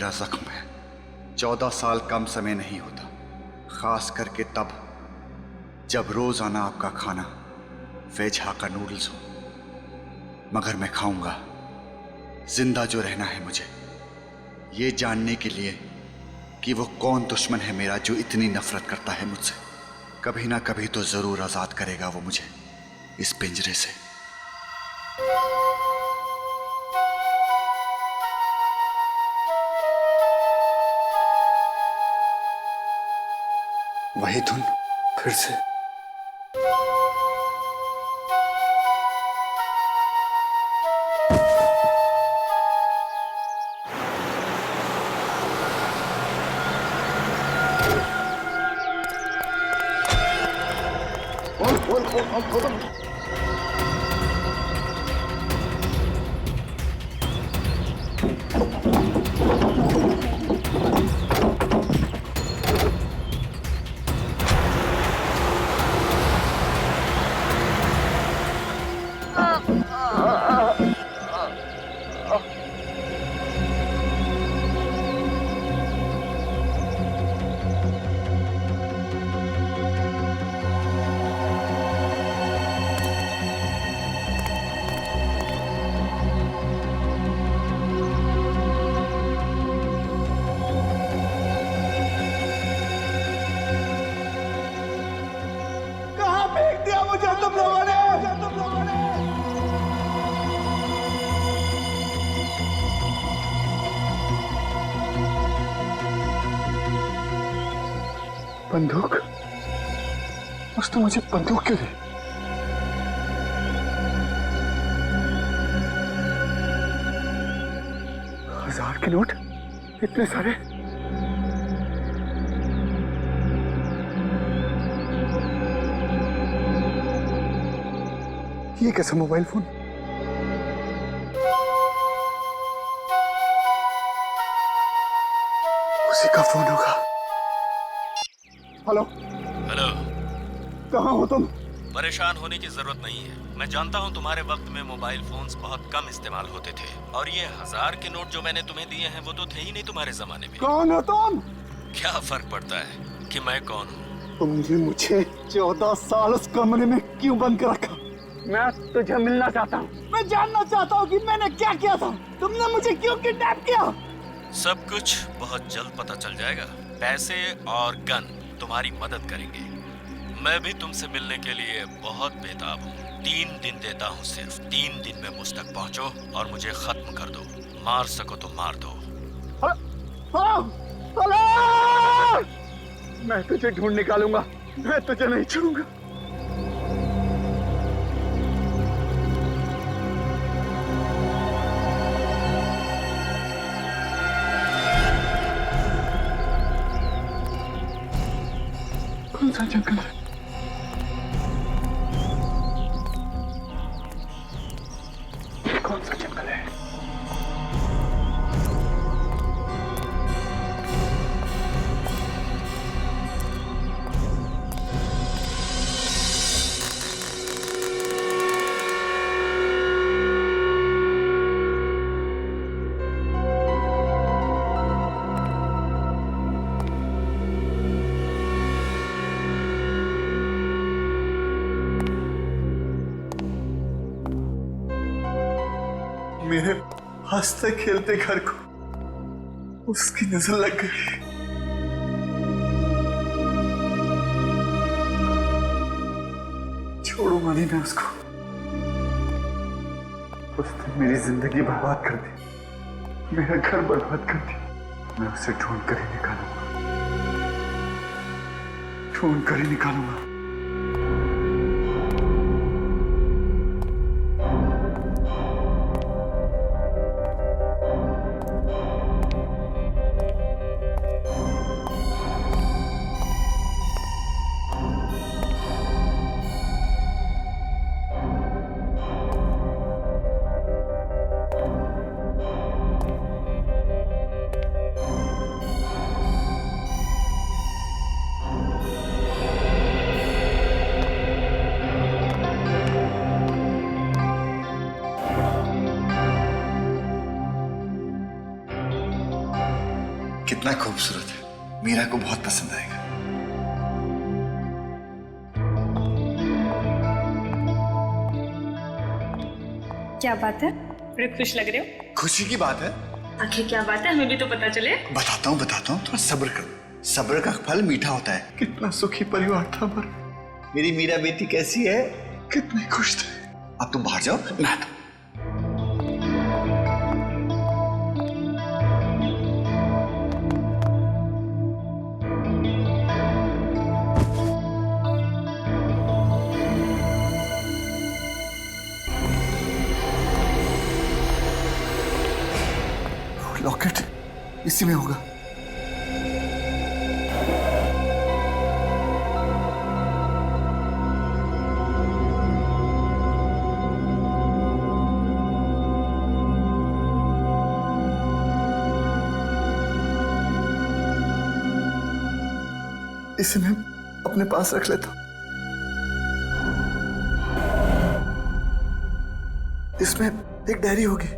मेरा जख्म है। 14 साल कम समय नहीं होता, खास करके तब जब रोजाना आपका खाना वेज हाक्का नूडल्स हो। मगर मैं खाऊंगा। जिंदा जो रहना है मुझे, ये जानने के लिए कि वो कौन दुश्मन है मेरा जो इतनी नफरत करता है मुझसे। कभी ना कभी तो जरूर आजाद करेगा वो मुझे इस पिंजरे से। वही धुन फिर से। बंदूक? उसने मुझे बंदूक क्यों दी? हजार के नोट? इतने सारे? ये कैसा मोबाइल फोन? उसी का फोन होगा। हेलो हेलो, कहाँ हो तुम? परेशान होने की जरूरत नहीं है। मैं जानता हूँ तुम्हारे वक्त में मोबाइल फोन्स बहुत कम इस्तेमाल होते थे, और ये 1000 के नोट जो मैंने तुम्हें दिए हैं वो तो थे ही नहीं तुम्हारे जमाने में। कौन हो तुम? क्या फर्क पड़ता है कि मैं कौन हूँ? तुमने मुझे 14 साल उस कमरे में क्यों बंद कर रखा? मैं तुझे मिलना चाहता हूँ। मैं जानना चाहता हूँ कि मैंने क्या किया था। तुमने मुझे क्यों किडनैप किया? सब कुछ बहुत जल्द पता चल जाएगा। पैसे और गन तुम्हारी मदद करेंगे। मैं भी तुमसे मिलने के लिए बहुत बेताब हूँ। 3 दिन देता हूँ, सिर्फ 3 दिन में मुझ तक पहुँचो और मुझे खत्म कर दो। मार सको तो मार दो। मैं तुझे ढूंढ निकालूंगा, मैं तुझे नहीं छोड़ूंगा। कौन सा जंगल है? कौन सा जंगल है? मेरे हंसते खेलते घर को उसकी नजर लग गई। छोड़ूंगा नहीं मैं उसको। उसने मेरी जिंदगी बर्बाद कर दी, मेरा घर बर्बाद कर दिया। मैं उसे ढूंढ कर ही निकालूंगा, ढूंढ कर ही निकालूंगा। कितना खूबसूरत है, मीरा को बहुत पसंद आएगा। क्या बात है, बड़े खुश लग रहे हो। खुशी की बात है। आखिर क्या बात है, हमें भी तो पता चले। बताता हूँ थोड़ा सब्र करो। सब्र का फल मीठा होता है। कितना सुखी परिवार था हमारा। मेरी मीरा बेटी कैसी है, कितने खुश थे। अब तुम बाहर जाओ, मैं आता हूं। लॉकेट इसी में होगा। इसे मैं अपने पास रख लेता हूं। इसमें एक डायरी होगी,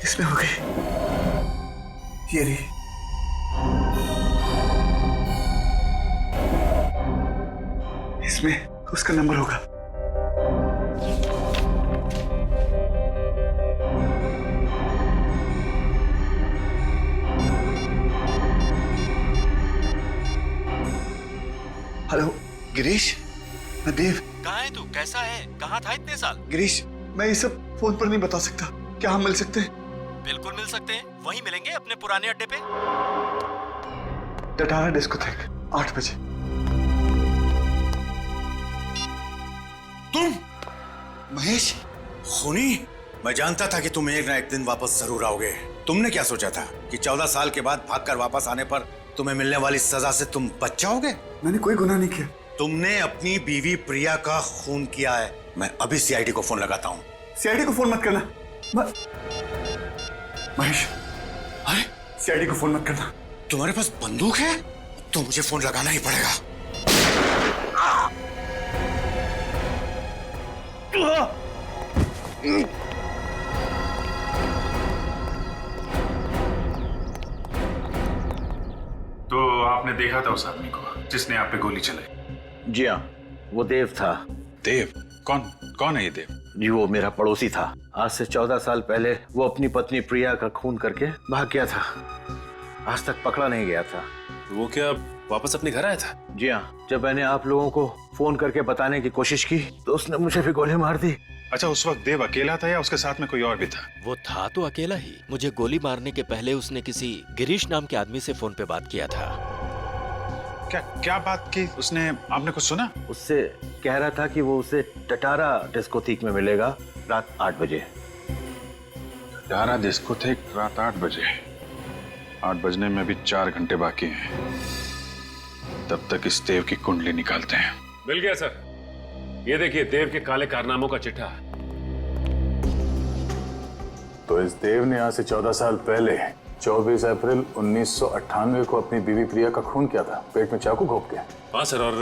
इसमें होगी ये रही। इसमें उसका नंबर होगा। हेलो गिरीश, मैं देव। कहाँ है तू? कैसा है? कहाँ था इतने साल? गिरीश, मैं ये सब फोन पर नहीं बता सकता। क्या हम मिल सकते हैं? बिल्कुल मिल सकते हैं, वहीं मिलेंगे अपने पुराने अड्डे पे। टटारा डिस्कोथेक 8 बजे। तुम महेश खूनी, मैं जानता था कि तुम एक ना एक दिन वापस जरूर आओगे। तुमने क्या सोचा था कि 14 साल के बाद भागकर वापस आने पर तुम्हें मिलने वाली सजा से तुम बच जाओगे? मैंने कोई गुनाह नहीं किया। तुमने अपनी बीवी प्रिया का खून किया है। मैं अभी सीआईडी को फोन लगाता हूँ। सीआईडी को फोन मत करना। महेश, अरे सीआईडी को फोन मत करना। तुम्हारे पास बंदूक है तो मुझे फोन लगाना ही पड़ेगा। तो आपने देखा था उस आदमी को जिसने आप पे गोली चलाई? जी हाँ, वो देव था। देव? कौन कौन है ये देव? जी वो मेरा पड़ोसी था। आज से 14 साल पहले वो अपनी पत्नी प्रिया का खून करके भाग गया था। आज तक पकड़ा नहीं गया था। वो क्या वापस अपने घर आया था? जी हाँ, जब मैंने आप लोगों को फोन करके बताने की कोशिश की तो उसने मुझे भी गोली मार दी। अच्छा, उस वक्त देव अकेला था या उसके साथ में कोई और भी था? वो था तो अकेला ही। मुझे गोली मारने के पहले उसने किसी गिरीश नाम के आदमी से फोन पे बात किया था। क्या बात की उसने? आपने कुछ सुना? उससे कह रहा था कि वो उसे टटारा डिस्कोथेक में मिलेगा रात 8 बजे। टटारा डिस्कोथेक रात 8 बजे? 8 बजने में भी 4 घंटे बाकी हैं। तब तक इस देव की कुंडली निकालते हैं। मिल गया सर। ये देखिए देव के काले कारनामों का चिट्ठा। तो इस देव ने आज से 14 साल पहले 24 अप्रैल 1998 को अपनी बीवी प्रिया का खून किया था, पेट में चाकू घोंप के। हाँ सर, और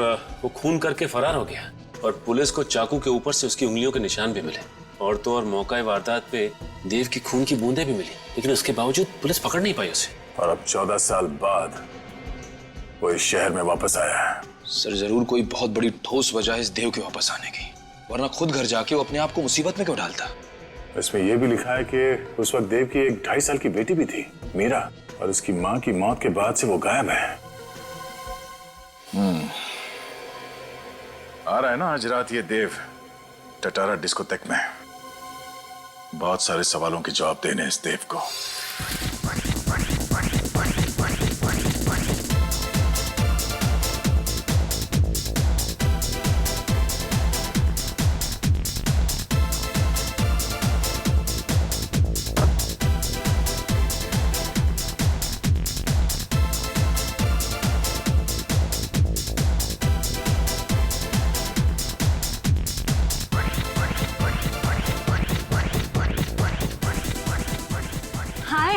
वो खून करके फरार हो गया और पुलिस को चाकू के ऊपर से उसकी उंगलियों के निशान भी मिले। और तो और मौका वारदात पे देव की खून की बूंदें भी मिली, लेकिन उसके बावजूद पुलिस पकड़ नहीं पाई उसे। और अब 14 साल बाद वो इस शहर में वापस आया है। सर जरूर कोई बहुत बड़ी ठोस वजह है इस देव के वापस आने की, वरना खुद घर जाके वो अपने आप को मुसीबत में क्यों डालता? इसमें यह भी लिखा है कि उस वक्त देव की एक 2.5 साल की बेटी भी थी, मीरा, और उसकी माँ की मौत के बाद से वो गायब है। आ रहा है ना आज रात ये देव टटारा डिस्कोथेक में। बहुत सारे सवालों के जवाब देने इस देव को।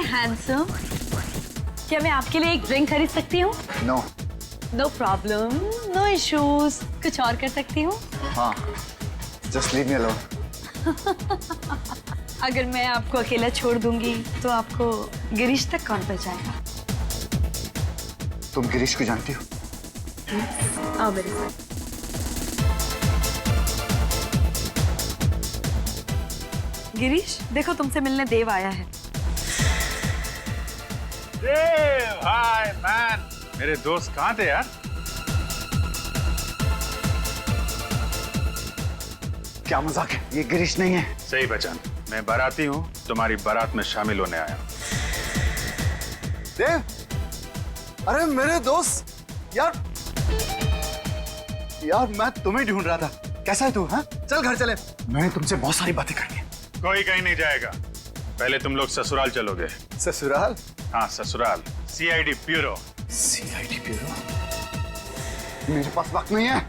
हैंडसम, क्या मैं आपके लिए एक ड्रिंक खरीद सकती हूँ? No. No problem, no issues. कुछ और कर सकती हूँ? हाँ, जस्ट लीव मी अलोन। अगर मैं आपको अकेला छोड़ दूंगी तो आपको गिरीश तक कौन पहुंचाएगा? तुम गिरीश को जानती हो? आओ मेरे साथ। गिरीश, देखो तुमसे मिलने देव आया है। देव, हाय मैन। मेरे दोस्त कहाँ थे यार? क्या मजाक है? ये गिरीश नहीं है। सही पहचान। मैं बाराती हूँ, तुम्हारी बारात में शामिल होने आया हूँ। देव, अरे मेरे दोस्त, यार मैं तुम्हें ढूंढ रहा था। कैसा है तू? हाँ, चल घर चले। मैंने तुमसे बहुत सारी बातें करनी है। कोई कहीं नहीं जाएगा। पहले तुम लोग ससुराल चलोगे। ससुराल? हाँ, ससुराल। CID bureau. CID bureau? मेरे पास वक्त नहीं है।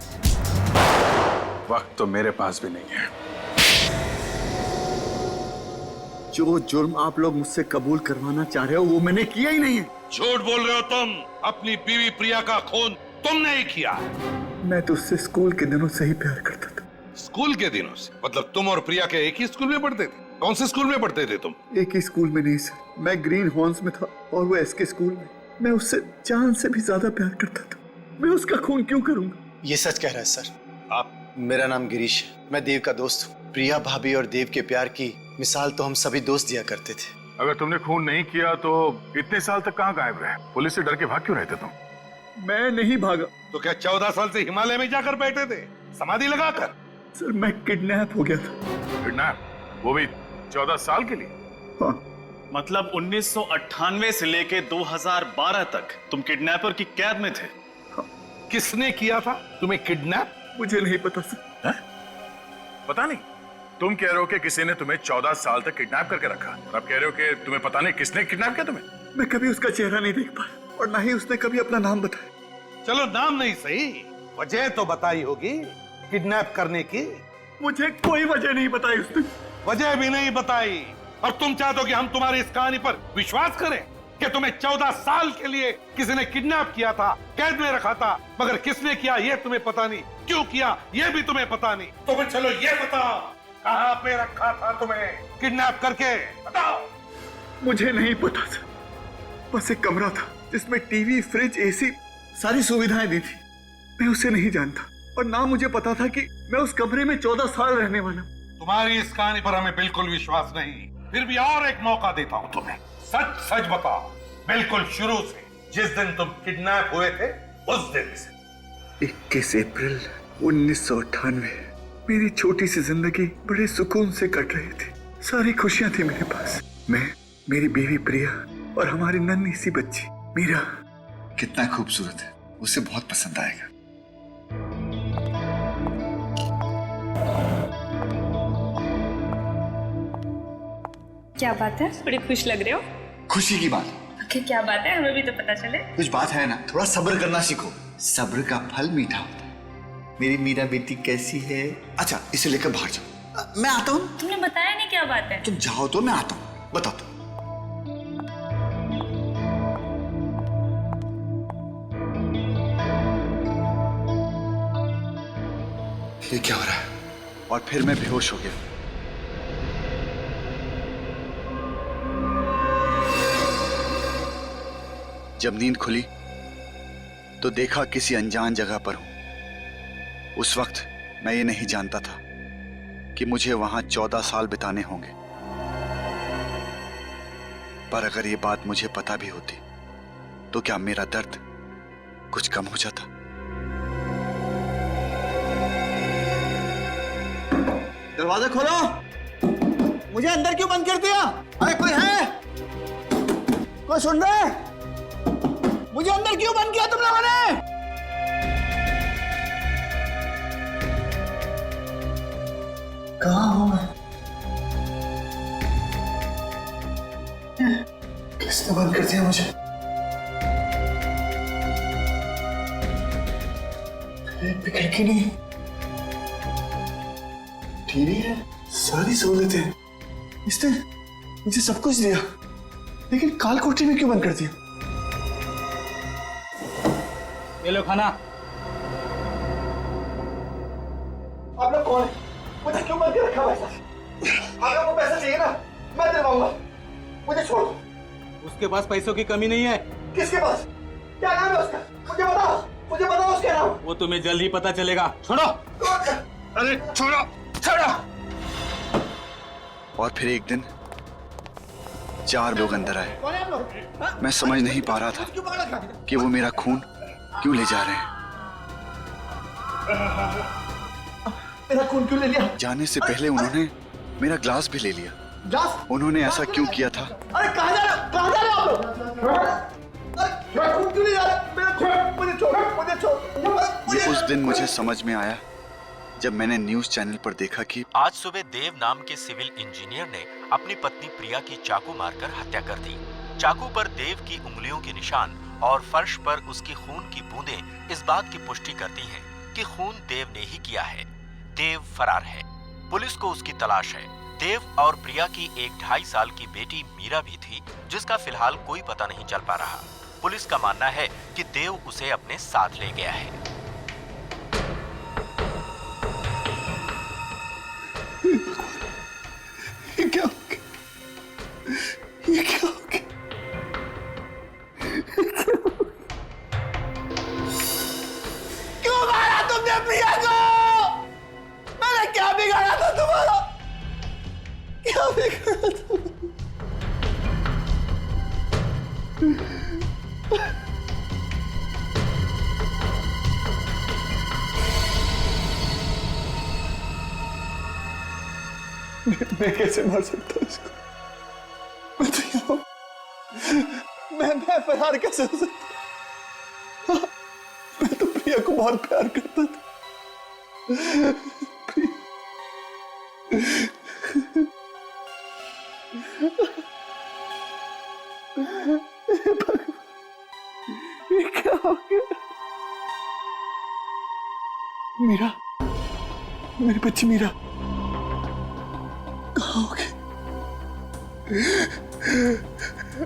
वक्त तो मेरे पास भी नहीं है। जो जुर्म आप लोग मुझसे कबूल करवाना चाह रहे हो वो मैंने किया ही नहीं है। झूठ बोल रहे हो तुम। अपनी बीवी प्रिया का खून तुमने ही किया। मैं तो उससे स्कूल के दिनों से ही प्यार करता था। स्कूल के दिनों से? मतलब तुम और प्रिया के एक ही स्कूल में पढ़ते थे? कौन से स्कूल में पढ़ते थे तुम? एक ही स्कूल में नहीं सर, मैं ग्रीन हॉर्न्स में था और वो एसके स्कूल में। मैं उससे जान से भी ज्यादा प्यार करता था। मैं उसका खून क्यों करूंगा? ये सच कह रहा है सर। मेरा नाम गिरीश है, मैं देव का दोस्त हूँ। प्रिया भाभी और देव के प्यार की मिसाल तो हम सभी दोस्त दिया करते थे। अगर तुमने खून नहीं किया तो इतने साल तक कहाँ गायब रहे? पुलिस से डर के भाग क्यों रहते तुम? मैं नहीं भागा। तो क्या 14 साल से हिमालय में जाकर बैठे थे समाधि लगाकर? सर, मैं किडनैप हो गया था। किडनैप? वो भी 14 साल के लिए? हाँ। मतलब 1998 से लेके 2012 तक तुम किडनैपर की कैद में थे? हाँ। किसने किया था तुम्हें किडनैप? मुझे नहीं पता सर। पता नहीं? तुम कह रहे हो कि किसी ने तुम्हें 14 साल तक किडनैप करके रखा, और अब कह रहे हो कि तुम्हें पता नहीं किसने किडनैप किया तुम्हें? मैं कभी उसका चेहरा नहीं देख पाया और ना ही उसने कभी अपना नाम बताया। चलो नाम नहीं सही, वजह तो बताई होगी किडनैप करने की। मुझे कोई वजह नहीं बताई उसने। वजह भी नहीं बताई, और तुम चाहते हो कि हम तुम्हारी इस कहानी पर विश्वास करें कि तुम्हें 14 साल के लिए किसी ने किडनैप किया था, कैद में रखा था, मगर किसने किया ये तुम्हें पता नहीं, क्यों किया ये भी तुम्हें पता नहीं। तो फिर चलो ये बताओ, कहां पे रखा था तुम्हें किडनैप करके? बताओ। मुझे नहीं पता था, बस एक कमरा था जिसमें टीवी, फ्रिज, एसी, सारी सुविधाएं दी थी। मैं उसे नहीं जानता और ना मुझे पता था कि मैं उस कमरे में 14 साल रहने वाला। तुम्हारी इस कहानी पर हमें बिल्कुल विश्वास नहीं, फिर भी और एक मौका देता हूं तुम्हें। सच सच बताओ, बिल्कुल शुरू से, जिस दिन तुम किडनैप हुए थे उस दिन से। 21 अप्रैल 1998। मेरी छोटी सी जिंदगी बड़े सुकून से कट रही थी। सारी खुशियां थी मेरे पास। मैं, मेरी बीवी प्रिया और हमारी नन्ही सी बच्ची मीरा। कितना खूबसूरत है, उसे बहुत पसंद आएगा। क्या बात है? बड़ी खुश लग रहे हो। खुशी की बात। क्या बात है? हमें भी तो पता चले। कुछ बात है ना, थोड़ा सब्र करना सीखो। सब्र का फल मीठा होता है। मेरी मीरा बेटी कैसी है? अच्छा, इसे लेकर बाहर जाओ। मैं आता हूँ। तुमने बताया नहीं क्या बात है। तुम जाओ तो मैं आता हूँ, बताओ तो। ये क्या हो रहा है? और फिर मैं बेहोश हो गया। जब नींद खुली तो देखा किसी अनजान जगह पर हूं। उस वक्त मैं ये नहीं जानता था कि मुझे वहां 14 साल बिताने होंगे, पर अगर ये बात मुझे पता भी होती तो क्या मेरा दर्द कुछ कम हो जाता? दरवाजा खोलो। मुझे अंदर क्यों बंद कर दिया? अरे कोई है? कोई सुन रहा है? मुझे अंदर क्यों बंद किया तुम लोगों ने? कहाँ हूं मैं? किसने बंद कर दिया मुझे? एक भी खिड़की नहीं, टीवी है, सारी सहूलतें हैं। इसने मुझे सब कुछ दिया, लेकिन काल कोठरी में क्यों बंद कर दिया? ये लो खाना। आप लोग कौन है? मुझे क्यों बंद के रखा भाई साहब? आप लोगों को पैसा चाहिए ना, मैं दिलवाऊंगा। मुझे छोड़ दो। उसके पास पैसों की कमी नहीं है। किसके पास? क्या नाम है उसका? मुझे बताओ उसका नाम। वो तुम्हें जल्द ही पता चलेगा। छोड़ो। अरे छोड़ो, छोड़ो। और फिर एक दिन 4 लोग अंदर आए। कौन है आप लोग? मैं समझ नहीं पा रहा था क्यों पकड़ रखा? कि वो मेरा खून क्यों ले जा रहे हैं। मेरा खून क्यों ले लिया? जाने से पहले उन्होंने मेरा ग्लास भी ले लिया। ग्लास? उन्होंने ऐसा क्यों किया था? अरे कहाँ जा रहे हो आप लोग? अरे मेरा खून क्यों ले जा रहे हो? मेरा खून, मुझे छोड़। ये उस दिन मुझे समझ में आया जब मैंने न्यूज चैनल पर देखा कि आज सुबह देव नाम के सिविल इंजीनियर ने अपनी पत्नी प्रिया की चाकू मारकर हत्या कर दी। चाकू पर देव की उंगलियों के निशान और फर्श पर उसकी खून की बूंदें इस बात की पुष्टि करती हैं कि खून देव ने ही किया है। देव फरार है। पुलिस को उसकी तलाश है। देव और प्रिया की एक 2.5 साल की बेटी मीरा भी थी, जिसका फिलहाल कोई पता नहीं चल पा रहा। पुलिस का मानना है कि देव उसे अपने साथ ले गया है। ये क्या हो गया? ये क्या हो गया? क्यों मारा तुमने प्रिया को? मैंने क्या बिगाड़ा था तुम्हारा? क्या बिगाड़ा था? मैं कैसे मार सकता हूँ इसको? मैं तो यहाँ हूँ। मैं फरार कैसे हो सकता? मैं तो प्रिया को बहुत प्यार करता था। ये क्या हो गया? मीरा, मेरी बच्ची मीरा कहाँ हो गई?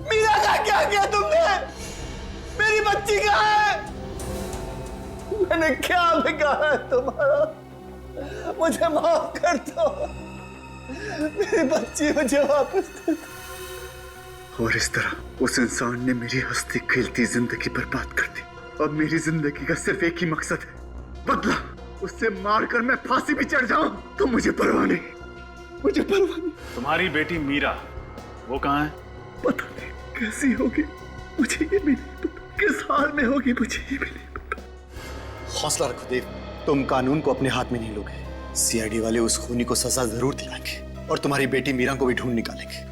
मीरा का क्या किया तुमने? मेरी बच्ची कहाँ है? मैंने क्या बिगाड़ा है तुम्हारा? मुझे माफ कर दो। मेरी बच्ची मुझे वापस दे दो। और इस तरह उस इंसान ने मेरी हंसती खेलती जिंदगी बर्बाद कर दी। अब मेरी जिंदगी का सिर्फ एक ही मकसद है, बदला। उससे मारकर मैं फांसी भी चढ़ जाऊं तो मुझे परवाह नहीं, मुझे परवाह नहीं। तुम्हारी बेटी मीरा, वो कहाँ है? पता नहीं कैसी होगी, मुझे ये भी नहीं पता। किस हाल में होगी, मुझे ये भी नहीं पता। हौसला रखो देव, तुम कानून को अपने हाथ में नहीं लोगे। सीआईडी वाले उस खूनी को सजा जरूर दिलाएंगे और तुम्हारी बेटी मीरा को भी ढूंढ निकालेंगे।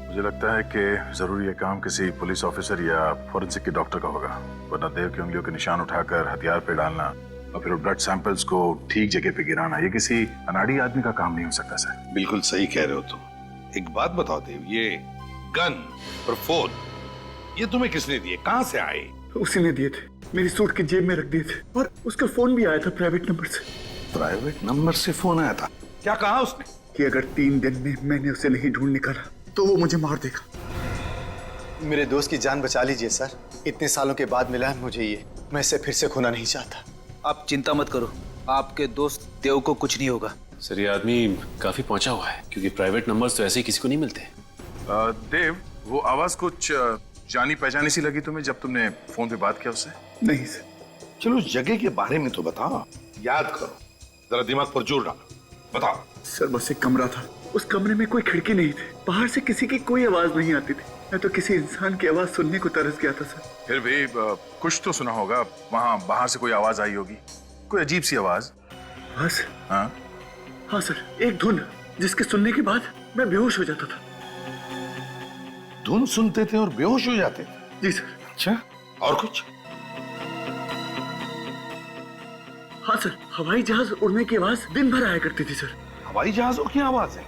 मुझे लगता है कि जरूर ये काम किसी पुलिस ऑफिसर या फोरेंसिक के डॉक्टर का होगा, वरना देव की उंगलियों के निशान उठाकर हथियार पे डालना और फिर ब्लड सैंपल्स को ठीक जगह पे गिराना, ये किसी अनाड़ी आदमी का काम नहीं हो सकता सर। बिल्कुल सही कह रहे हो तुम। एक बात बताओ देव, ये गन और फोन ये तुम्हें किसने दिए? कहाँ से आए? उसी ने दिए थे, मेरी सूट की जेब में रख दिए थे। और उसका फोन भी आया था प्राइवेट नंबर से। प्राइवेट नंबर से फोन आया था? क्या कहा उसने? कि अगर 3 दिन में मैंने उसे नहीं ढूंढ निकाला तो वो मुझे मार देगा। मेरे दोस्त की जान बचा लीजिए सर। इतने सालों के बाद मिला है मुझे ये, मैं इसे फिर से खोना नहीं चाहता। आप चिंता मत करो, आपके दोस्त देव को कुछ नहीं होगा। सर ये आदमी काफी पहुंचा हुआ है, क्योंकि प्राइवेट नंबर्स तो ऐसे ही किसी को नहीं मिलते। देव, वो आवाज कुछ जानी पहचानी सी लगी तुम्हें जब तुमने फोन पे बात किया उससे? नहीं सर। चलो उस जगह के बारे में तो बताओ, याद करो, जरा दिमाग पर जोर डालो, बताओ। सर बस एक कमरा था, उस कमरे में कोई खिड़की नहीं थी, बाहर से किसी की कोई आवाज नहीं आती थी। मैं तो किसी इंसान की आवाज सुनने को तरस गया था सर। फिर भी कुछ तो सुना होगा, वहां बाहर से कोई आवाज आई होगी, कोई अजीब सी आवाज। बस हाँ हाँ सर, एक धुन जिसके सुनने के बाद मैं बेहोश हो जाता था। धुन सुनते थे और बेहोश हो जाते थे? जी सर। अच्छा, और कुछ? हाँ सर, हवाई जहाज उड़ने की आवाज दिन भर आया करती थी सर। हवाई जहाजों की आवाज है?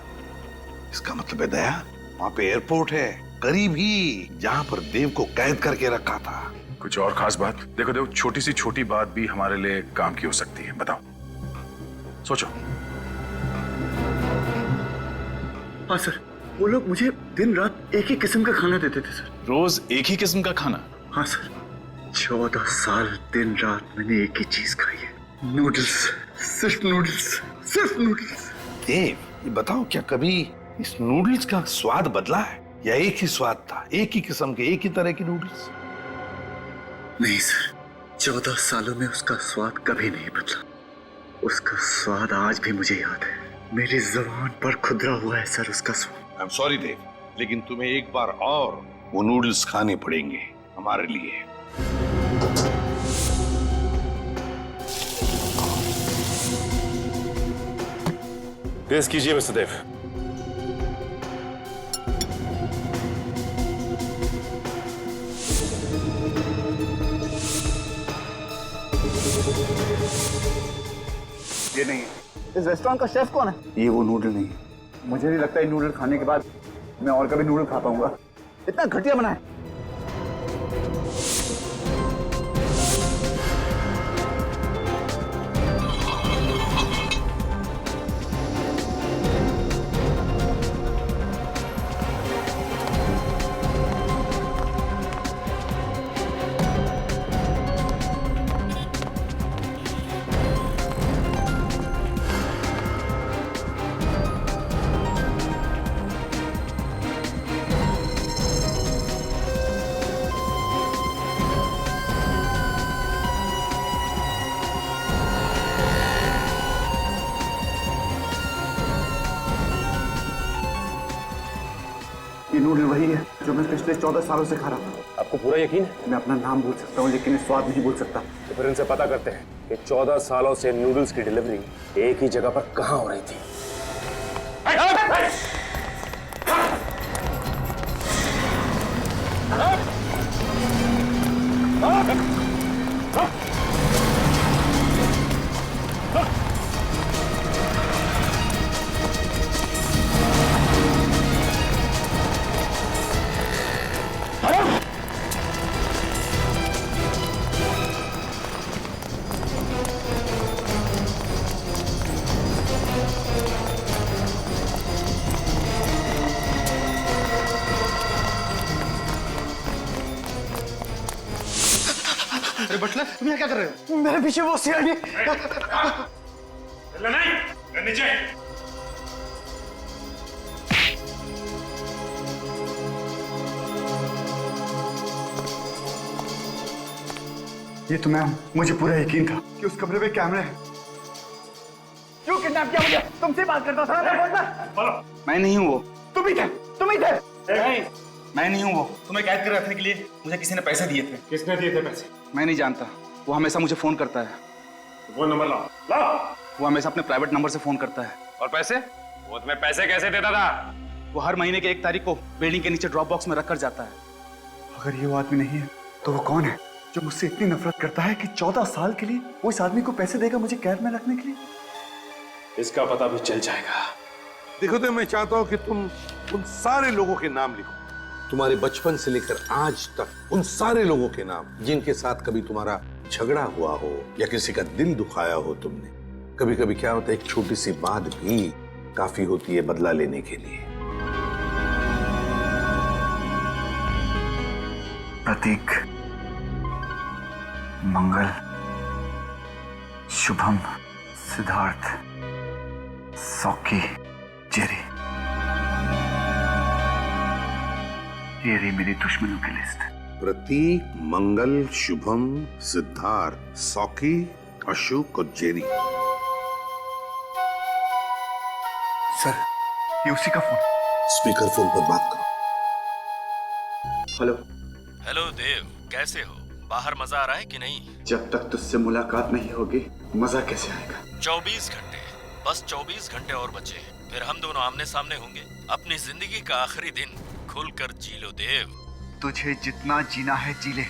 इसका मतलब है दया, वहाँ पे एयरपोर्ट है करीब ही जहाँ पर देव को कैद करके रखा था। कुछ और खास बात? देखो देव, छोटी सी छोटी बात भी हमारे लिए काम की हो सकती है, बताओ, सोचो। हाँ सर, वो लोग मुझे दिन रात एक ही किस्म का खाना देते थे सर। रोज एक ही किस्म का खाना? हाँ सर, 14 साल दिन रात मैंने एक ही चीज खाई है, नूडल्स, सिर्फ नूडल्स, सिर्फ नूडल्स। देव, ये बताओ, क्या कभी इस नूडल्स का स्वाद बदला है या एक ही स्वाद था, एक ही किस्म के, एक ही तरह के नूडल्स? नहीं सर, 14 सालों में उसका स्वाद कभी नहीं बदला। उसका स्वाद आज भी मुझे याद है। मेरी जुबान पर खुदरा हुआ है सर उसका स्वाद। आई एम सॉरी देव, लेकिन तुम्हें एक बार और वो नूडल्स खाने पड़ेंगे हमारे लिए। टेस्ट कीजिए मिस्टर देव। ये नहीं है। इस रेस्टोरेंट का शेफ कौन है? ये वो नूडल नहीं है। मुझे नहीं लगता ये नूडल खाने के बाद मैं और कभी नूडल खा पाऊंगा। इतना घटिया बना है। ये नूडल वही है जो मैं पिछले 14 सालों से खा रहा था। आपको पूरा यकीन है? मैं अपना नाम भूल सकता हूँ लेकिन स्वाद नहीं भूल सकता। तो फिर इनसे पता करते हैं कि 14 सालों से नूडल्स की डिलीवरी एक ही जगह पर कहाँ हो रही थी। अरे बटलर, तुम यहाँ क्या कर रहे हो? मेरे पीछे वो सीआईडी। नहीं, नीचे। ये तो मैं, मुझे पूरा यकीन था कि उस कमरे में कैमरे हैं। क्यों किडनैप किया मुझे? तुमसे बात करता था ना। मैं नहीं हूँ वो। तुम ही थे, तुम ही थे। नहीं, मैं नहीं हूँ वो। तुम्हें कैद कर रखने के लिए मुझे किसी ने पैसे दिए थे। किसने दिए थे पैसे? मैं नहीं जानता। वो हमेशा मुझे फोन करता है। वो नंबर लाओ। लाओ। वो हमेशा अपने प्राइवेट नंबर से फोन करता है। और पैसे? वो तुम्हें पैसे कैसे देता था? वो हर महीने के 1 तारीख को बिल्डिंग के नीचे ड्रॉप बॉक्स में रख कर जाता है। अगर ये वो आदमी नहीं है तो वो कौन है जो मुझसे इतनी नफरत करता है कि 14 साल के लिए वो इस आदमी को पैसे देगा मुझे कैद में रखने के लिए? इसका पता भी चल जाएगा। देखो तो मैं चाहता हूँ कि तुम उन सारे लोगों के नाम लिखो, तुम्हारे बचपन से लेकर आज तक उन सारे लोगों के नाम जिनके साथ कभी तुम्हारा झगड़ा हुआ हो या किसी का दिल दुखाया हो तुमने। कभी कभी क्या होता है, एक छोटी सी बात भी काफी होती है बदला लेने के लिए। प्रतीक, मंगल, शुभम, सिद्धार्थ, सौकी, जेरी। ये रही मेरी दुश्मनों की लिस्ट। प्रतीक, मंगल, शुभम, सिद्धार्थ, सौकी, अशोक और जेरी। सर, ये उसी का फोन। स्पीकर फोन पर बात करो। हेलो। हेलो देव, कैसे हो? बाहर मजा आ रहा है कि नहीं? जब तक तुझसे मुलाकात नहीं होगी मजा कैसे आएगा? 24 घंटे, बस 24 घंटे और बचे, फिर हम दोनों आमने सामने होंगे। अपनी जिंदगी का आखिरी दिन खुलकर जी लो देव। तुझे जितना जीना है जी ले,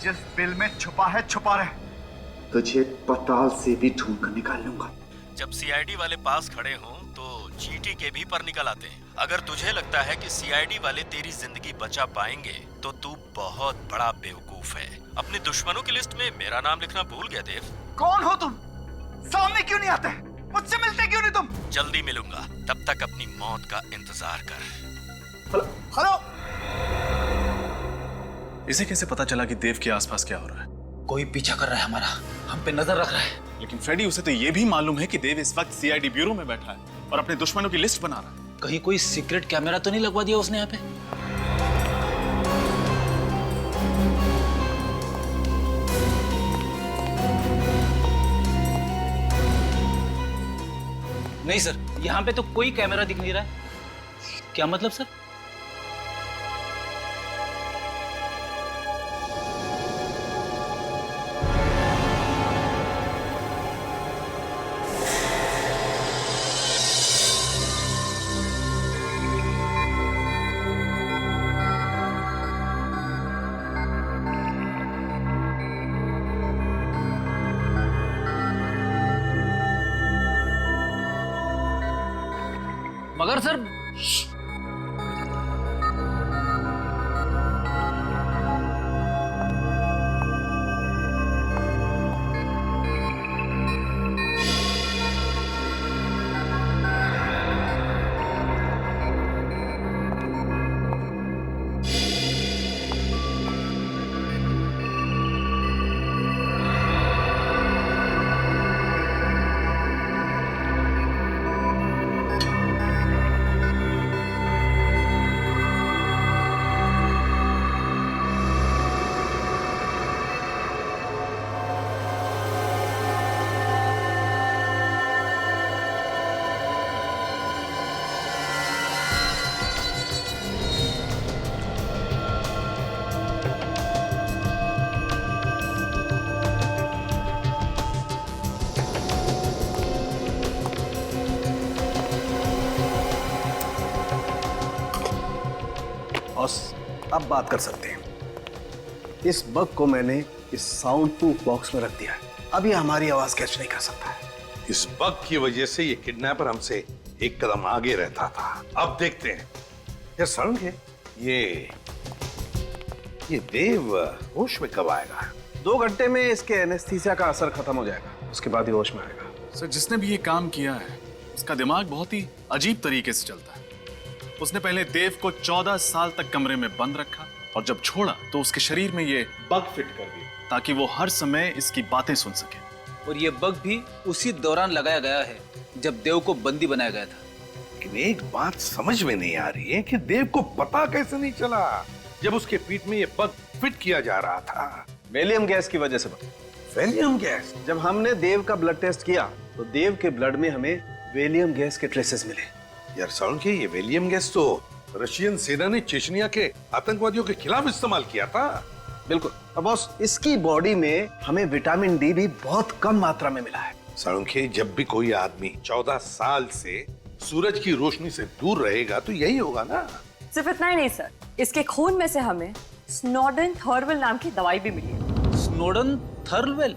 जिस बिल में छुपा है छुपा रहे। तुझे पताल से भी ढूंढ कर निकाल लूंगा। जब सीआईडी वाले पास खड़े हों तो चीटी के भी पर निकल आते हैं। अगर तुझे लगता है कि सीआईडी वाले तेरी जिंदगी बचा पाएंगे तो तू बहुत बड़ा बेवकूफ है। अपने दुश्मनों की लिस्ट में मेरा नाम लिखना भूल गया देव। कौन हो तुम? सामने क्यों नहीं आते? मुझसे मिलते क्यों नहीं तुम? जल्दी मिलूंगा, तब तक अपनी मौत का इंतजार कर। हेलो। इसे कैसे पता चला कि देव के आसपास क्या हो रहा है? कोई पीछा कर रहा है हमारा, हम पे नजर रख रहा है। लेकिन फ्रेडी, उसे तो ये भी मालूम है कि देव इस वक्त सीआईडी ब्यूरो में बैठा है और अपने दुश्मनों की लिस्ट बना रहा है। कहीं कोई सीक्रेट कैमरा तो नहीं लगवा दिया उसने यहाँ पे? नहीं सर, यहाँ पे तो कोई कैमरा दिख नहीं रहा है। क्या मतलब सर? मगर सर, अब बात कर सकते हैं। इस बग को मैंने इस साउंड प्रूफ बॉक्स में रख दिया है। अब ये हमारी आवाज कैच नहीं कर सकता है। इस बग की वजह से ये किडनैपर हमसे एक कदम आगे रहता था। अब देखते हैं यार सड़ंगे, ये देव होश में कब आएगा? 2 घंटे में इसके एनेस्थीसिया का असर खत्म हो जाएगा, उसके बाद ही होश में आएगा। सर, जिसने भी ये काम किया है उसका दिमाग बहुत ही अजीब तरीके से चलता है। उसने पहले देव को 14 साल तक कमरे में बंद रखा और जब छोड़ा तो उसके शरीर में ये बग फिट कर दिया ताकि वो हर समय इसकी बातें सुन सके। और ये बग भी उसी दौरान लगाया गया है जब देव को बंदी बनाया गया था। लेकिन एक बात समझ में नहीं आ रही है कि देव को पता कैसे नहीं चला जब उसके पीठ में ये बग फिट किया जा रहा था? वेलियम गैस की वजह से। Valium gas? जब हमने देव का ब्लड टेस्ट किया तो देव के ब्लड में हमें वेलियम गैस के ट्रेसेस मिले। यार सड़ंगे, ये वेलियम गैस तो रशियन सेना ने चेचनिया के आतंकवादियों के खिलाफ इस्तेमाल किया था। बिल्कुल। अब बॉस, इसकी बॉडी में हमें विटामिन डी भी बहुत कम मात्रा में मिला है। सड़ंगे, जब भी कोई आदमी 14 साल से सूरज की रोशनी से दूर रहेगा तो यही होगा ना। सिर्फ इतना ही नहीं सर, इसके खून में से हमें स्नोडन थर्वल नाम की दवाई भी मिली है। स्नोडन थर्वल?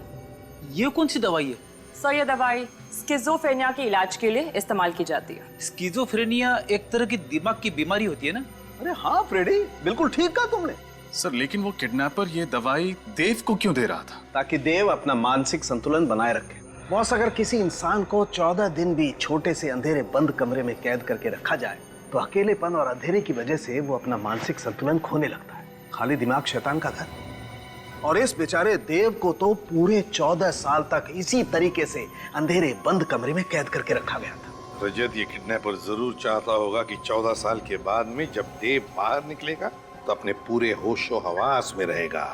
ये कौन सी दवाई है? सर, ये दवाई स्किज़ोफ्रेनिया के इलाज के लिए इस्तेमाल की जाती है। स्किज़ोफ्रेनिया एक तरह की दिमाग की बीमारी होती है ना? अरे हाँ फ्रेडी, बिल्कुल ठीक कहा तुमने। सर, लेकिन वो किडनैपर ये दवाई देव को क्यों दे रहा था? ताकि देव अपना मानसिक संतुलन बनाए रखे। बॉस, अगर किसी इंसान को 14 दिन भी छोटे से अंधेरे बंद कमरे में कैद करके रखा जाए तो अकेलेपन और अंधेरे की वजह से वो अपना मानसिक संतुलन खोने लगता है। खाली दिमाग शैतान का घर। और इस बेचारे देव को तो पूरे 14 साल तक इसी तरीके से अंधेरे बंद कमरे में कैद करके रखा गया था। रजत, ये किडनैपर जरूर चाहता होगा कि 14 साल के बाद में जब देव बाहर निकलेगा तो अपने पूरे होशो हवास में रहेगा।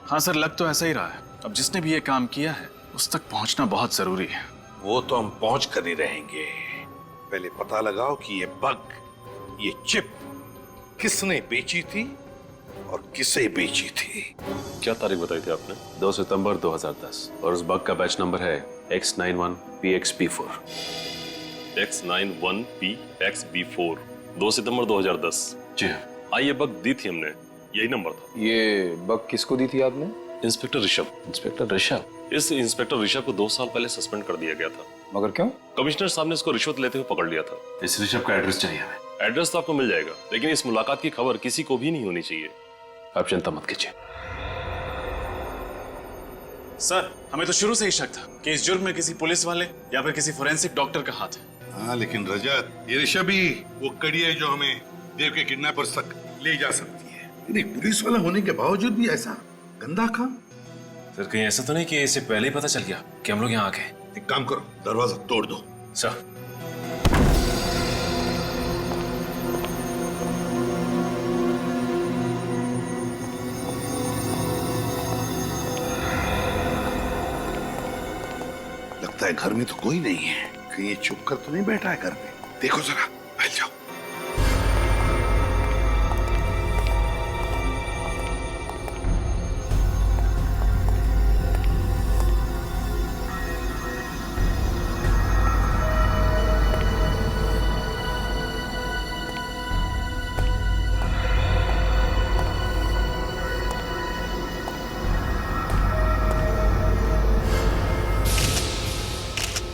हाँ सर, लग तो ऐसा ही रहा है। अब जिसने भी ये काम किया है उस तक पहुंचना बहुत जरूरी है। वो तो हम पहुंच कर ही रहेंगे। पहले पता लगाओ कि ये बग, ये चिप किसने बेची थी और किसे बेची थी। क्या तारीख बताई थी आपने? 2 सितंबर 2010 और उस बग का बैच नंबर है X91PXB4। X91PXB4, 2 सितंबर 2010। जी हाँ, ये बग दी थी हमने, यही नंबर था। ये बग किसको दी थी आपने? इंस्पेक्टर ऋषभ। इंस्पेक्टर ऋषभ? इस इंस्पेक्टर ऋषभ को 2 साल पहले सस्पेंड कर दिया गया था। मगर क्यों? कमिश्नर साहब ने इसको रिश्वत लेते हुए पकड़ लिया था। इस ऋषभ का एड्रेस चाहिए हमें। एड्रेस तो आपको मिल जाएगा, लेकिन इस मुलाकात की खबर किसी को भी नहीं होनी चाहिए। आप चिंता मत कीजिए। सर, हमें तो शुरू से ही शक था कि इस जुर्म में किसी पुलिस वाले या फिर किसी फोरेंसिक डॉक्टर का हाथ है। हाँ, लेकिन रजत, ये ऋषभ ही वो कड़ी है जो हमें देव के किडनैपर्स तक ले जा सकती है। लेकिन पुलिस वाला होने के बावजूद भी ऐसा गंदा काम। सर, कहीं ऐसा तो नहीं कि इसे पहले ही पता चल गया कि हम लोग यहाँ आ गए? एक काम करो, दरवाजा तोड़ दो। सर। लगता है घर में तो कोई नहीं है। कहीं ये चुप कर तो नहीं बैठा है घर में? देखो जरा, बैठ जाओ।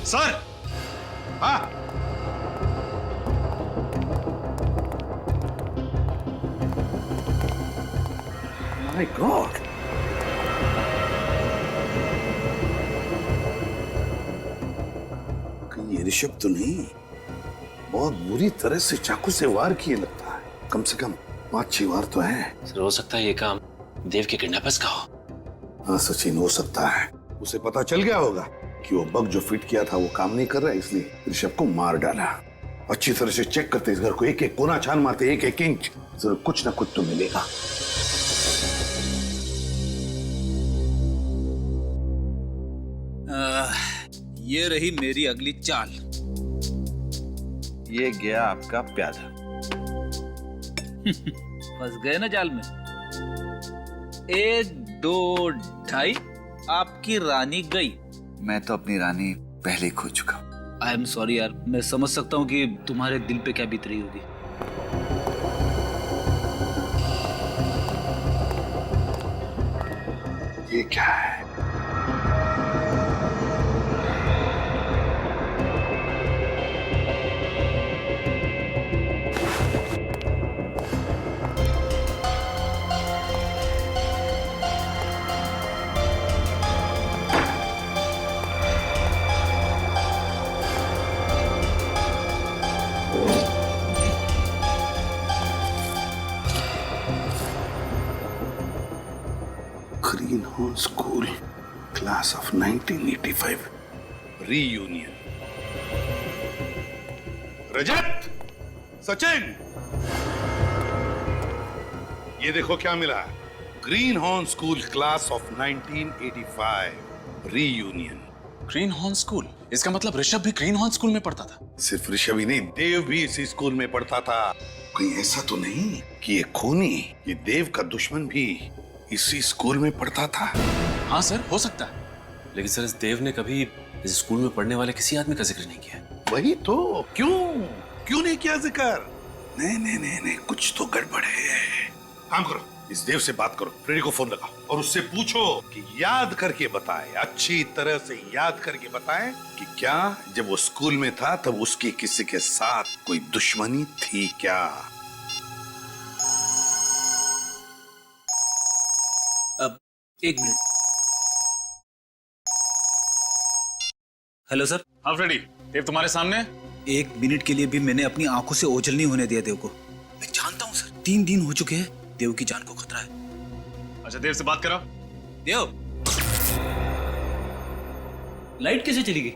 सर, हाँ, माय गॉड, कहीं ये ऋषभ तो नहीं? बहुत बुरी तरह से चाकू से वार किए लगता है। कम से कम 5-6 वार तो है। सर हो सकता है ये काम देव के किडनैपर्स का हो। हाँ सचिन, हो सकता है। उसे पता चल गया होगा कि वो बग जो फिट किया था वो काम नहीं कर रहा है, इसलिए ऋषभ को मार डाला। अच्छी तरह से चेक करते इस घर को, एक एक कोना छान मारते, एक एक इंच, जरूर कुछ ना कुछ तो मिलेगा। ये रही मेरी अगली चाल। ये गया आपका प्यादा। फंस गए ना जाल में। 1, 2, 2.5 आपकी रानी गई। मैं तो अपनी रानी पहले ही खो चुका हूं। आई एम सॉरी यार, मैं समझ सकता हूँ कि तुम्हारे दिल पे क्या बीत रही होगी। ये क्या है? Greenhorn school, class of 1985, reunion. Rajat, Sachin, ये देखो क्या मिला। Greenhorn school, class of 1985, reunion. Greenhorn school? इसका मतलब ऋषभ भी ग्रीनहॉर्न स्कूल में पढ़ता था? सिर्फ ऋषभ ही नहीं, देव भी इसी स्कूल में पढ़ता था। कहीं ऐसा तो नहीं कि ये खूनी, ये देव का दुश्मन भी इसी स्कूल में पढ़ता था? हाँ सर, हो सकता है। लेकिन सर इस देव ने कभी इस स्कूल में पढ़ने वाले किसी आदमी का जिक्र नहीं किया। वही तो, क्यों नहीं किया जिक्र? नहीं, कुछ तो गड़बड़ है। काम करो, इस देव से बात करो, फ्रेडी को फोन लगाओ और उससे पूछो कि याद करके बताए, अच्छी तरह से याद करके बताए कि क्या जब वो स्कूल में था तब उसकी किसी के साथ कोई दुश्मनी थी क्या? अब 1 मिनट। Hello sir. हाँ फ्रेडी, देव तुम्हारे सामने। 1 मिनट के लिए भी मैंने अपनी आंखों से ओझल नहीं होने दिया देव को। मैं जानता हूँ सर, 3 दिन हो चुके हैं, देव की जान को खतरा है। अच्छा देव से बात करो। देव, लाइट कैसे चली गई?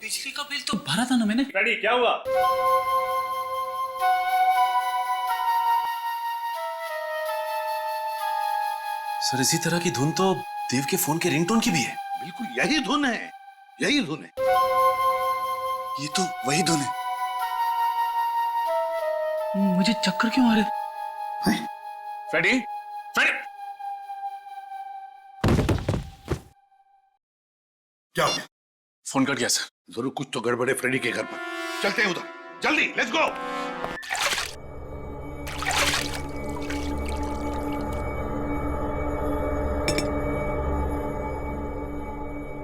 बिजली का बिल तो भरा था ना मैंने। फ्रेडी क्या हुआ? सर इसी तरह की धुन तो देव के फोन के रिंगटोन की भी है। बिल्कुल यही धुन है, यही धुन है। ये तो वही धुन है। मुझे चक्कर क्यों आ रहे? फ्रेडी, फ्रेडी, क्या हो गया? फोन कट गया सर। जरूर कुछ तो गड़बड़ है फ्रेडी के घर पर। चलते हैं उधर, जल्दी, let's go.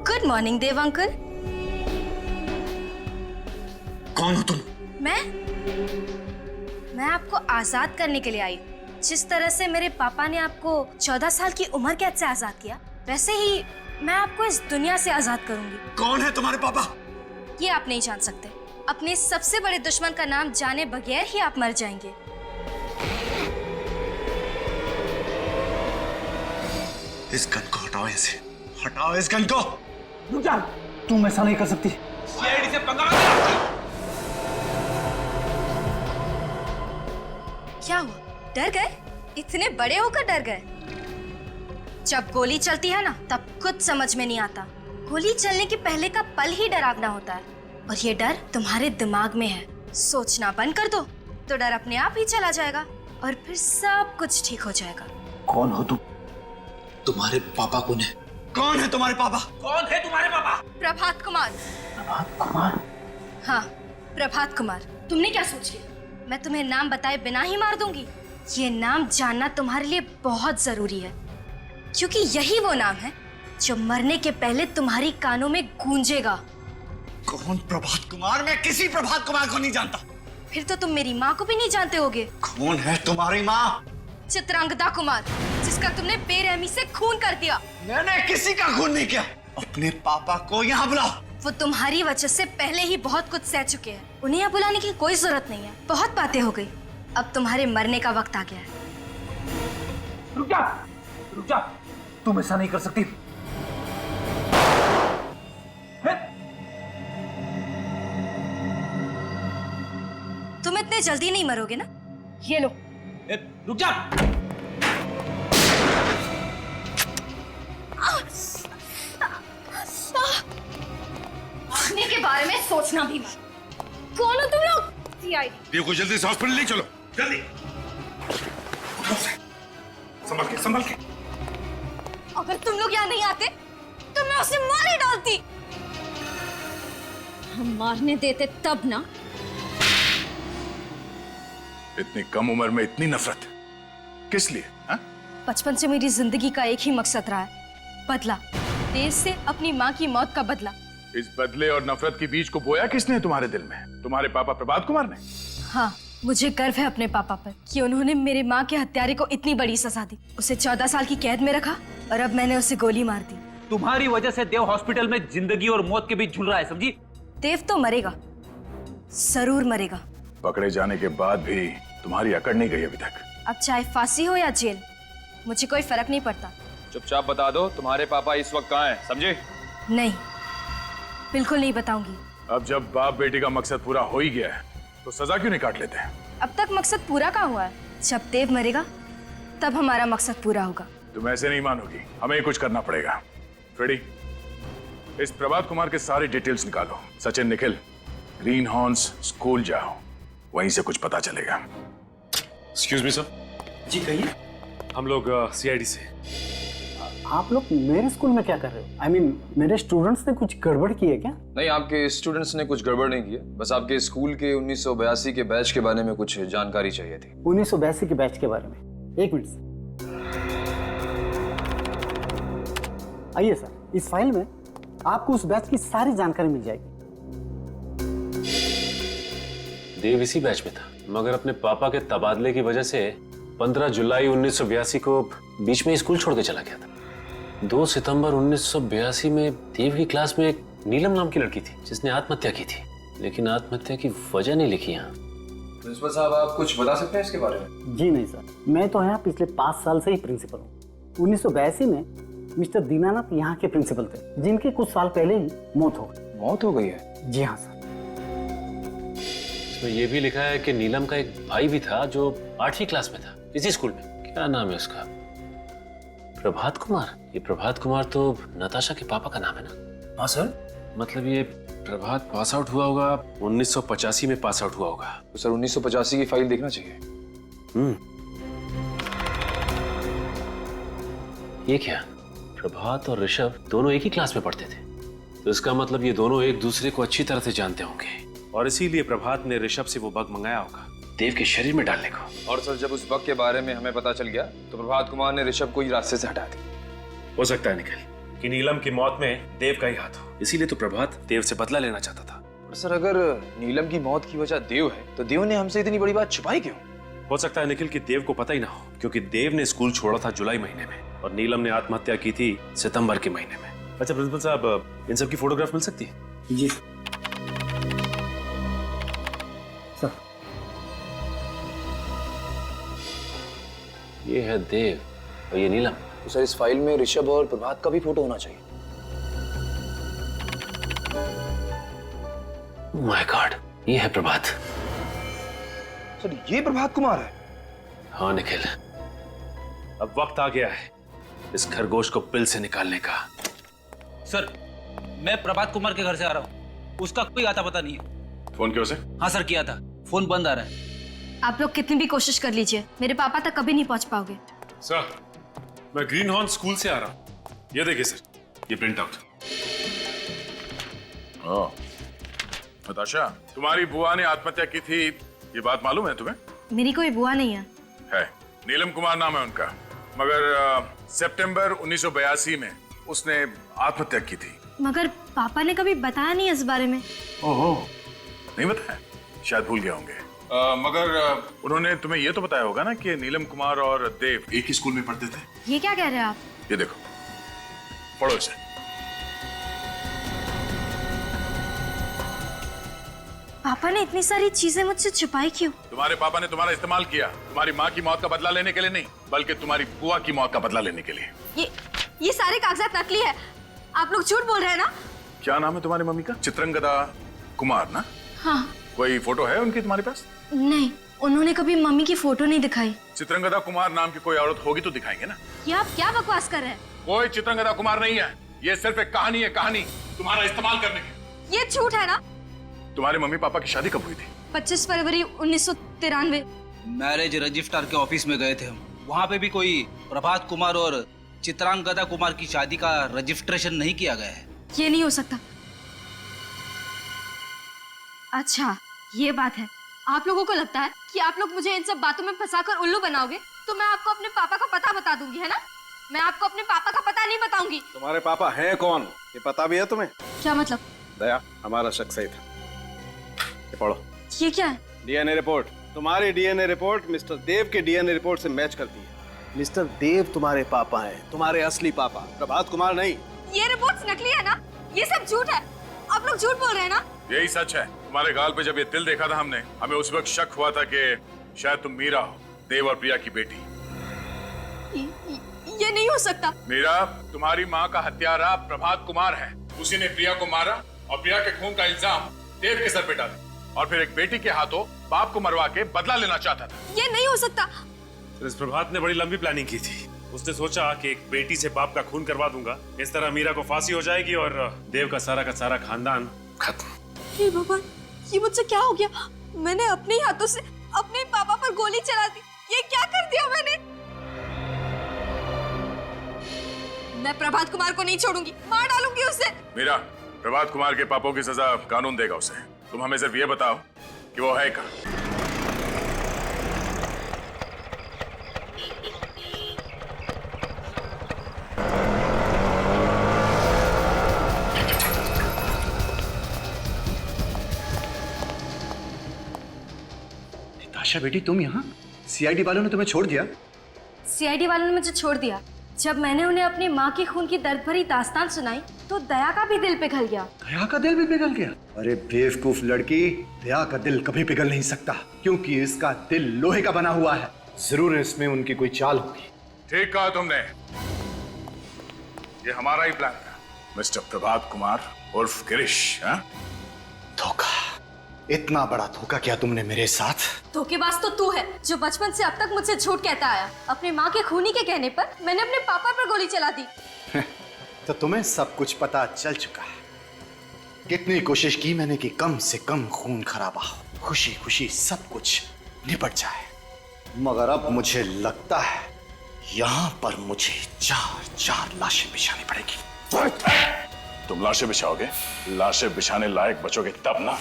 Good morning Dev uncle. कौन हो तुम? मैं आपको आजाद करने के लिए आई। जिस तरह से मेरे पापा ने आपको 14 साल की उम्र कैद से आजाद किया, वैसे ही मैं आपको इस दुनिया से आजाद करूंगी। कौन है तुम्हारे पापा? ये आप नहीं जान सकते। अपने सबसे बड़े दुश्मन का नाम जाने बगैर ही आप मर जाएंगे। इस गन को हटाओ ऐसे, हटाओ इस गन को। रुक जा, तुम ऐसा नहीं कर सकती। सीआईडी से पंगा मत लो। क्या हुआ, डर गए? इतने बड़े होकर डर गए? जब गोली चलती है ना, तब कुछ समझ में नहीं आता। गोली चलने के पहले का पल ही डरावना होता है। और ये डर तुम्हारे दिमाग में है। सोचना बंद कर दो तो डर अपने आप ही चला जाएगा और फिर सब कुछ ठीक हो जाएगा। कौन हो तुम? तुम्हारे पापा कौन है? कौन है तुम्हारे पापा? कौन है तुम्हारे पापा? प्रभात कुमार। प्रभात कुमार? हाँ, प्रभात कुमार। तुमने क्या सोच लिया मैं तुम्हें नाम बताए बिना ही मार दूंगी? ये नाम जानना तुम्हारे लिए बहुत जरूरी है, क्योंकि यही वो नाम है जो मरने के पहले तुम्हारी कानों में गूंजेगा। कौन प्रभात कुमार? मैं किसी प्रभात कुमार को नहीं जानता। फिर तो तुम मेरी माँ को भी नहीं जानते होगे। कौन है तुम्हारी माँ? चित्रांगदा कुमार, जिसका तुमने बेरहमी से खून कर दिया। मैंने किसी का खून नहीं किया। अपने पापा को यहाँ बुलाओ। वो तुम्हारी वजह से पहले ही बहुत कुछ सह चुके हैं। उन्हें यहाँ बुलाने की कोई जरूरत नहीं है। बहुत बातें हो गई, अब तुम्हारे मरने का वक्त आ गया है। रुक जा, रुक जा। तुम ऐसा नहीं कर सकती। तुम इतने जल्दी नहीं मरोगे ना? ये लो। रुक जा। मरने के बारे में सोचना भी मत। कौन हो तुम लोग? सीआईडी। देखो जल्दी से हॉस्पिटल ले चलो, जल्दी। संभल के, संभल के। अगर तुम लोग यहाँ नहीं आते तो मैं उसे मार ही डालती। हम मारने देते तब ना। इतनी कम उम्र में इतनी नफरत किस लिए? हा? बचपन से मेरी जिंदगी का एक ही मकसद रहा है, बदला। देश से अपनी माँ की मौत का बदला। इस बदले और नफरत के बीज को बोया किसने तुम्हारे दिल में? तुम्हारे पापा प्रभात कुमार ने? हाँ, मुझे गर्व है अपने पापा पर कि उन्होंने मेरे माँ के हत्यारे को इतनी बड़ी सजा दी। उसे 14 साल की कैद में रखा और अब मैंने उसे गोली मार दी। तुम्हारी वजह से देव हॉस्पिटल में जिंदगी और मौत के बीच झूल रहा है, समझी? देव तो मरेगा, जरूर मरेगा। पकड़े जाने के बाद भी तुम्हारी अकड़ नहीं गई अभी तक। अब चाहे फांसी हो या जेल, मुझे कोई फर्क नहीं पड़ता। चुपचाप बता दो तुम्हारे पापा इस वक्त कहाँ हैं, समझे? नहीं, बिल्कुल नहीं बताऊंगी। अब जब बाप बेटी का मकसद पूरा हो ही गया है तो सजा क्यों नहीं काट लेते हैं? अब तक मकसद पूरा कहाँ हुआ है? जब देव मरेगा तब हमारा मकसद पूरा होगा। तुम ऐसे नहीं मानोगी, हमें कुछ करना पड़ेगा। फ्रेडी, इस प्रभात कुमार के सारे डिटेल्स निकालो। Sachin, Nikhil, green horns school जाओ, वहीं से कुछ पता चलेगा। Excuse me sir. जी कहिए। हम लोग सीआईडी से। आप लोग मेरे स्कूल में क्या कर रहे हो? I mean, मेरे स्टूडेंट्स ने कुछ गड़बड़ की है क्या? नहीं, आपके स्टूडेंट्स ने कुछ गड़बड़ नहीं की है। बस आपके स्कूल के 1982 के बैच के बारे में कुछ जानकारी चाहिए थी। 1982 के बैच के बारे में? एक मिनट। आइए सर, इस फाइल में आपको उस बैच की सारी जानकारी मिल जाएगी। देव इसी बैच में था, मगर अपने पापा के तबादले की वजह से 15 जुलाई 1982 को बीच में स्कूल छोड़ के चला गया था। 2 सितंबर 1982 में देव की क्लास में एक नीलम नाम की लड़की थी जिसने आत्महत्या की थी, लेकिन आत्महत्या की वजह नहीं लिखी यहाँ। प्रिंसिपल साहब, आप कुछ बता सकते हैं इसके बारे में? जी नहीं सर, मैं तो यहाँ पिछले 5 साल से ही प्रिंसिपल हूँ। 1982 में मिस्टर दीनानाथ यहाँ के प्रिंसिपल थे, जिनकी कुछ साल पहले ही मौत हो गई। मौत हो गई है? जी हाँ सर। इसमें यह भी लिखा है कि नीलम का एक भाई भी था जो 8वीं क्लास में था इसी स्कूल में। क्या नाम है उसका? प्रभात कुमार। ये प्रभात कुमार तो नताशा के पापा का नाम है ना? हाँ सर। मतलब ये प्रभात पास आउट हुआ होगा 1985 में, पास आउट हुआ होगा। तो सर 1985 की फाइल देखना चाहिए। ये क्या? प्रभात और ऋषभ दोनों एक ही क्लास में पढ़ते थे, तो इसका मतलब ये दोनों एक दूसरे को अच्छी तरह से जानते होंगे और इसीलिए प्रभात ने ऋषभ से वो बग मंगाया होगा देव के शरीर में डालने को। और सर, जब उस बग के बारे में हमें पता चल गया तो प्रभात कुमार ने ऋषभ को ही रास्ते से हटा दिया। हो सकता है निखिल कि नीलम की मौत में देव का ही हाथ हो, इसीलिए तो प्रभात देव से बदला लेना चाहता था। और सर, अगर नीलम की मौत की वजह देव है तो देव ने हमसे इतनी बड़ी बात छुपाई क्यों? हो सकता है निखिल कि देव को पता ही ना हो, क्योंकि देव ने स्कूल छोड़ा था जुलाई महीने में और नीलम ने आत्महत्या की थी सितंबर के महीने में। अच्छा प्रिंसिपल साहब, इन सब की फोटोग्राफ मिल सकती है? जी सर। ये है देव और ये नीलम। तो सर, इस फाइल में ऋषभ और प्रभात का भी फोटो होना चाहिए। माय गॉड, ये है प्रभात। सर, ये प्रभात कुमार है? हाँ निखिल, अब वक्त आ गया है इस खरगोश को पिल से निकालने का। सर, मैं प्रभात कुमार के घर से आ रहा हूँ। उसका कोई आता पता नहीं है। फोन किया उसे? हाँ सर किया था, फोन बंद आ रहा है। आप लोग कितनी भी कोशिश कर लीजिए, मेरे पापा तक कभी नहीं पहुंच पाओगे। सर, मैं ग्रीन हॉर्न स्कूल से आ रहा हूँ। ये देखिए सर, ये प्रिंट आउट। नताशा, तुम्हारी बुआ ने आत्महत्या की थी, ये बात मालूम है तुम्हें? मेरी कोई बुआ नहीं है। है, नीलम कुमार नाम है उनका, मगर सितंबर 1982 में उसने आत्महत्या की थी। मगर पापा ने कभी बताया नहीं इस बारे में। ओहो, नहीं बताया? शायद भूल गए होंगे। मगर उन्होंने तुम्हें ये तो बताया होगा ना कि नीलम कुमार और देव एक ही स्कूल में पढ़ते थे। ये क्या कह रहे हैं आप? ये देखो, पढ़ो इसे। पापा ने इतनी सारी चीजें मुझसे छुपाई क्यों? तुम्हारे पापा ने तुम्हारा इस्तेमाल किया, तुम्हारी माँ की मौत का बदला लेने के लिए नहीं, बल्कि तुम्हारी बुआ की मौत का बदला लेने के लिए। ये सारे कागजात नकली है, आप लोग झूठ बोल रहे हैं ना? क्या नाम है तुम्हारी मम्मी का? चित्रंगदा कुमार ना? हाँ। कोई फोटो है उनकी तुम्हारे पास? नहीं, उन्होंने कभी मम्मी की फोटो नहीं दिखाई। चित्रंगदा कुमार नाम की कोई औरत होगी तो दिखाएंगे ना। ये आप क्या बकवास कर रहे हैं? कोई चित्रंगदा कुमार नहीं है, ये सिर्फ एक कहानी है, कहानी तुम्हारा इस्तेमाल करने की। ये झूठ है ना? तुम्हारे मम्मी पापा की शादी कब हुई थी? 25 फरवरी 1993। मैरिज रजिस्टर के ऑफिस में गए थे हम, वहाँ पे भी कोई प्रभात कुमार और चित्रांगदा कुमार की शादी का रजिस्ट्रेशन नहीं किया गया है। ये नहीं हो सकता। अच्छा, ये बात है। आप लोगों को लगता है कि आप लोग मुझे इन सब बातों में फंसाकर उल्लू बनाओगे, तो मैं आपको अपने पापा का पता बता दूंगी, है ना? मैं आपको अपने पापा का पता नहीं बताऊंगी। तुम्हारे पापा हैं कौन, ये पता भी है तुम्हें? क्या मतलब? दया, हमारा शक सही था। ये पढ़ो। ये क्या है? DNA report. तुम्हारी डीएनए रिपोर्ट मिस्टर देव के डीएनए रिपोर्ट से मैच करती है। मिस्टर देव तुम्हारे पापा हैं, तुम्हारे असली पापा, प्रभात कुमार नहीं। ये रिपोर्ट्स नकली है ना? ये सब झूठ है। आप लोग झूठ बोल रहे हैं ना? यही सच है। तुम्हारे गाल पे जब ये तिल देखा था हमने, हमें उस वक्त शक हुआ था कि शायद तुम मीरा हो, देव और प्रिया की बेटी। ये नहीं हो सकता। मीरा, तुम्हारी माँ का हत्यारा प्रभात कुमार है। उसी ने प्रिया को मारा और प्रिया के खून का इल्जाम देव के सर पे डाला, और फिर एक बेटी के हाथों बाप को मरवा के बदला लेना चाहता था। ये नहीं हो सकता। इस प्रभात ने बड़ी लंबी प्लानिंग की थी। उसने सोचा कि एक बेटी से बाप का खून करवा दूंगा, इस तरह मीरा को फांसी हो जाएगी और देव का सारा खानदान खत्म। हे भगवान, ये मुझसे क्या हो गया? मैंने अपने ही हाथों से अपने पापा पर गोली चला दी। ये क्या कर दिया मैंने? मैं प्रभात कुमार को नहीं छोड़ूंगी, मार डालूंगी उसे। मीरा, प्रभात कुमार के पापों की सजा कानून देगा उसे। तुम हमें सिर्फ ये बताओ कि वो है कहाँ। आशा बेटी, तुम यहाँ? सीआईडी वालों ने तुम्हें छोड़ दिया? सीआईडी वालों ने मुझे छोड़ दिया। जब मैंने उन्हें अपनी माँ के खून की दर्द भरी दास्तान सुनाई, तो दया का भी दिल पिघल गया। दया का दिल भी पिघल गया? अरे बेवकूफ लड़की, दया का दिल कभी पिघल नहीं सकता, क्योंकि इसका दिल लोहे का बना हुआ है। जरूर इसमें उनकी कोई चाल होगी। ठीक कहा तुमने, ये हमारा ही प्लान था। मिस्टर प्रभात कुमार उर्फ गिरीश। धोखा, इतना बड़ा धोखा किया तुमने मेरे साथ। धोखेबाज तो तू है, जो बचपन से अब तक मुझसे झूठ कहता आया। अपनी माँ के खूनी के कहने पर मैंने अपने पापा पर गोली चला दी। तो तुम्हें सब कुछ पता चल चुका है। कितनी कोशिश की मैंने कि कम से कम खून खराबा हो, खुशी खुशी सब कुछ निपट जाए, मगर अब मुझे लगता है यहाँ पर मुझे 4 लाशें बिछानी पड़ेगी। तुम लाशें बिछाओगे? लाशें बिछाने लायक बचोगे तब ना।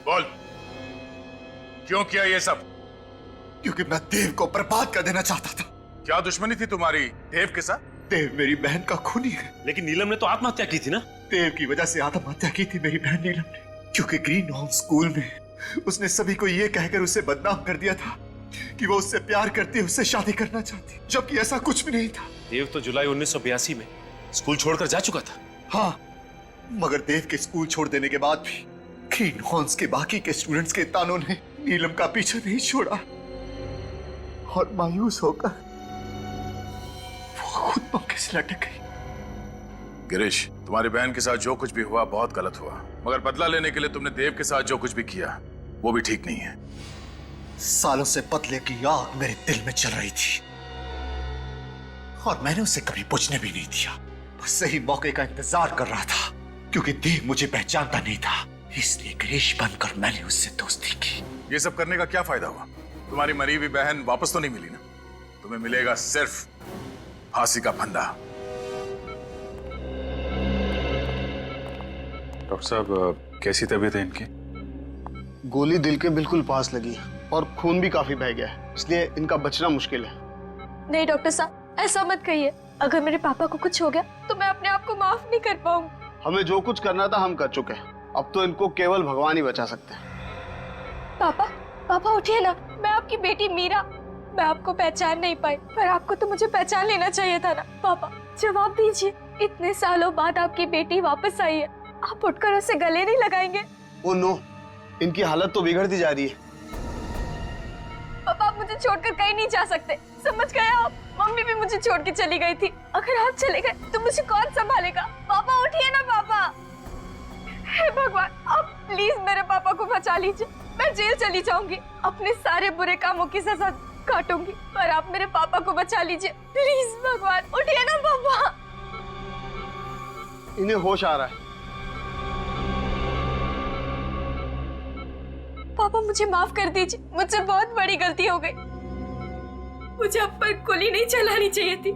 बोल, क्यों किया ये सब? क्योंकि मैं देव को बर्बाद कर देना चाहता था। क्या दुश्मनी थी तुम्हारी देव के साथ? देव मेरी बहन का खूनी है। लेकिन नीलम ने तो आत्महत्या की थी ना? देव की वजह से आत्महत्या की थी मेरी बहन नीलम ने, क्योंकि ग्रीन होम स्कूल में उसने सभी को ये कहकर उसे बदनाम कर दिया था कि वो उससे प्यार करती, उससे शादी करना चाहती, जबकि ऐसा कुछ भी नहीं था। देव तो जुलाई 1982 में स्कूल छोड़कर जा चुका था। हाँ, मगर देव के स्कूल छोड़ देने के बाद भी ग्रीन हॉर्न्स के बाकी के स्टूडेंट्स के तानों ने नीलम का पीछा नहीं छोड़ा, और मायूस होकर वो खुद मौके से लटक गई। गिरीश, तुम्हारी बहन के साथ जो कुछ भी हुआ बहुत गलत हुआ, मगर बदला लेने के लिए तुमने देव के साथ जो कुछ भी किया वो भी ठीक नहीं है। सालों से बदले की आग मेरे दिल में चल रही थी, और मैंने उसे कभी बुझने भी नहीं दिया। बस सही मौके का इंतजार कर रहा था क्योंकि देव मुझे पहचानता नहीं था, इसलिए गिरीश बनकर मैंने उससे दोस्ती की। ये सब करने का क्या फायदा हुआ? तुम्हारी मरी हुई बहन वापस तो नहीं मिली ना? तुम्हें मिलेगा सिर्फ फांसी का फंदा। डॉक्टर साहब, कैसी तबीयत है इनकी? गोली दिल के बिल्कुल पास लगी है और खून भी काफी बह गया है, इसलिए इनका बचना मुश्किल है। नहीं डॉक्टर साहब, ऐसा मत कहिए। अगर मेरे पापा को कुछ हो गया तो मैं अपने आप को माफ नहीं कर पाऊंगी। हमें जो कुछ करना था हम कर चुके हैं, अब तो इनको केवल भगवान ही बचा सकते हैं। पापा, पापा उठिए ना। मैं आपकी बेटी मीरा। मैं आपको पहचान नहीं पाई, पर आपको तो मुझे पहचान लेना चाहिए था ना। पापा जवाब दीजिए, इतने सालों बाद आपकी बेटी वापस आई है, आप उठकर उसे गले नहीं लगाएंगे? ओ नो, इनकी हालत तो बिगड़ती जा रही है। पापा आप मुझे छोड़कर कहीं नहीं जा सकते, समझ गए आप? मम्मी भी मुझे छोड़ के चली गई थी। अगर आप चले गए तो मुझे कौन संभालेगा? पापा उठिए ना पापा। हे भगवान, आप प्लीज मेरे पापा को बचा लीजिए। मैं जेल चली जाऊंगी, अपने सारे बुरे कामों की सजा काटूंगी, पर आप मेरे पापा को बचा लीजिए प्लीज। भगवान उठिए ना पापा। इन्हें होश आ रहा है। पापा मुझे माफ कर दीजिए, मुझसे बहुत बड़ी गलती हो गई। मुझे अब पर गोली नहीं चलानी चाहिए थी।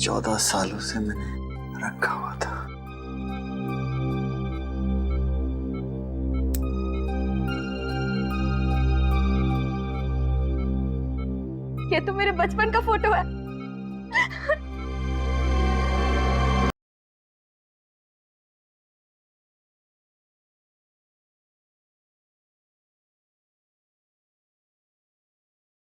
चौदह सालों से मैंने रखा हुआ था। ये तो मेरे बचपन का फोटो है।